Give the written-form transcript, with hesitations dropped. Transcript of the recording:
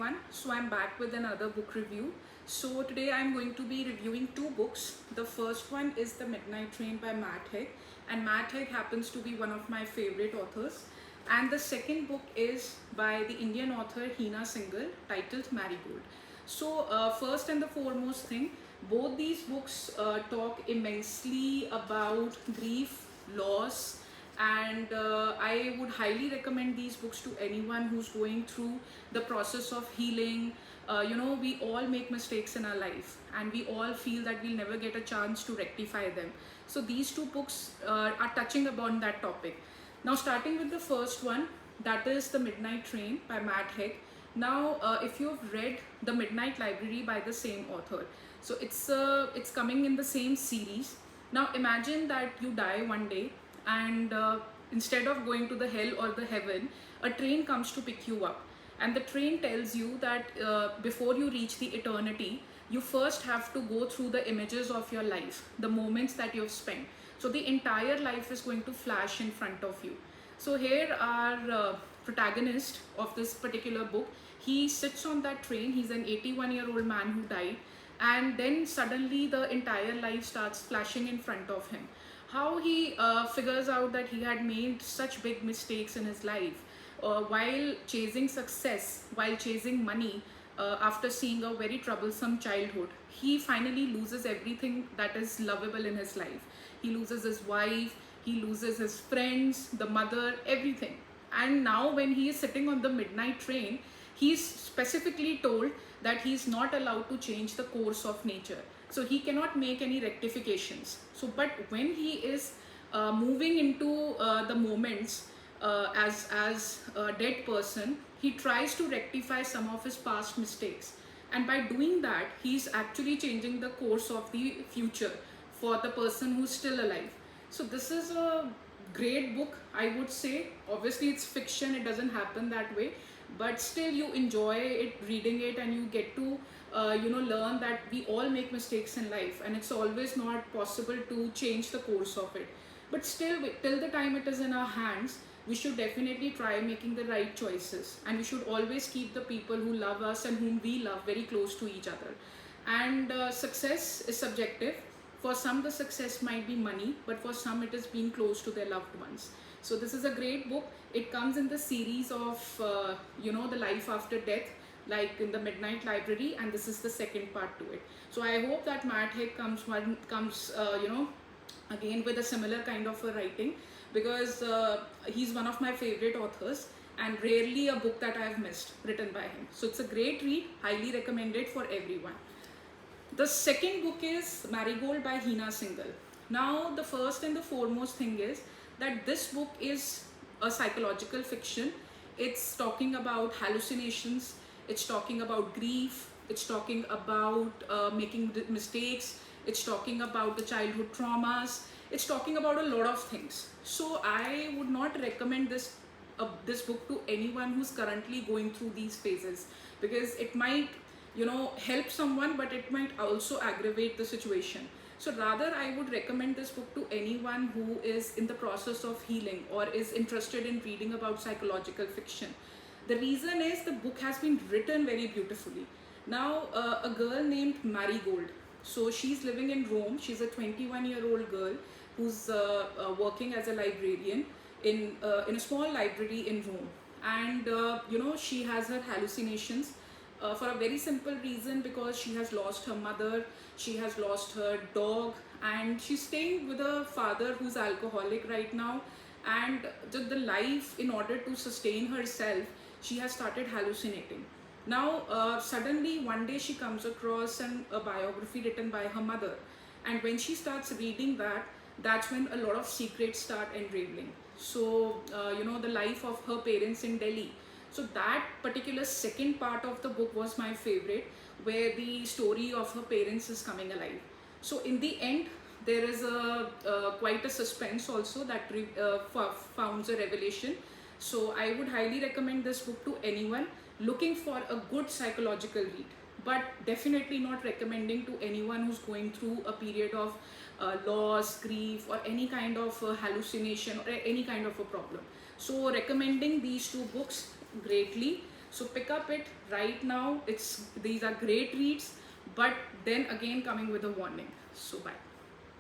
everyone. So I'm back with another book review. So today I'm going to be reviewing two books. The first one is The Midnight Train by Matt Haig, and Matt Haig happens to be one of my favorite authors. And the second book is by the Indian author Hina Singhal, titled Marigold. So first and the foremost thing, both these books talk immensely about grief, loss, and I would highly recommend these books to anyone who's going through the process of healing. We all make mistakes in our life, and we all feel that we'll never get a chance to rectify them. So these two books are touching upon that topic. Now, starting with the first one, that is The Midnight Train by Matt Haig. Now, if you've read The Midnight Library by the same author, so it's coming in the same series. Now, imagine that you die one day, and instead of going to the hell or the heaven, a train comes to pick you up, and the train tells you that before you reach the eternity, you first have to go through the images of your life, the moments that you've spent. So the entire life is going to flash in front of you. So here our protagonist of this particular book, he sits on that train. He's an 81-year-old man who died, and then suddenly the entire life starts flashing in front of him. How he figures out that he had made such big mistakes in his life while chasing success, while chasing money, after seeing a very troublesome childhood. He finally loses everything that is lovable in his life. He loses his wife, he loses his friends, the mother, everything. And now when he is sitting on the midnight train, he's specifically told that he's not allowed to change the course of nature. So he cannot make any rectifications. So, but when he is moving into the moments as a dead person, he tries to rectify some of his past mistakes. And by doing that, he's actually changing the course of the future for the person who's still alive. So this is a great book, I would say. Obviously it's fiction, it doesn't happen that way, but still you enjoy it, reading it, and you get to learn that we all make mistakes in life, and it's always not possible to change the course of it. But still, till the time it is in our hands, we should definitely try making the right choices, and we should always keep the people who love us and whom we love very close to each other. And success is subjective. For some, the success might be money, but for some, it is being close to their loved ones. So this is a great book. It comes in the series of, the life after death, like in the Midnight Library, and this is the second part to it. So I hope that Matt Haig comes again with a similar kind of a writing, because he's one of my favorite authors, and rarely a book that I've missed written by him. So it's a great read, highly recommended for everyone. The second book is Marigold by Hina Singhal. Now, the first and the foremost thing is that this book is a psychological fiction. It's talking about hallucinations, it's talking about grief, it's talking about making mistakes, it's talking about the childhood traumas, it's talking about a lot of things. So I would not recommend this book to anyone who's currently going through these phases, because it might help someone, but it might also aggravate the situation. So rather, I would recommend this book to anyone who is in the process of healing or is interested in reading about psychological fiction. The reason is the book has been written very beautifully. Now, a girl named Marigold, so she's living in Rome. She's a 21-year-old girl who's working as a librarian in a small library in Rome. And she has her hallucinations. For a very simple reason, because she has lost her mother, she has lost her dog, and she's staying with a father who's alcoholic right now. And just the life, in order to sustain herself, she has started hallucinating. Now, suddenly one day she comes across a biography written by her mother, and when she starts reading that, that's when a lot of secrets start unraveling. So, the life of her parents in Delhi. So that particular second part of the book was my favorite, where the story of her parents is coming alive. So in the end, there is quite a suspense also that founds a revelation. So I would highly recommend this book to anyone looking for a good psychological read, but definitely not recommending to anyone who's going through a period of loss, grief, or any kind of hallucination or any kind of a problem. So recommending these two books greatly. So pick up it right now. These are great reads, but then again coming with a warning. So bye.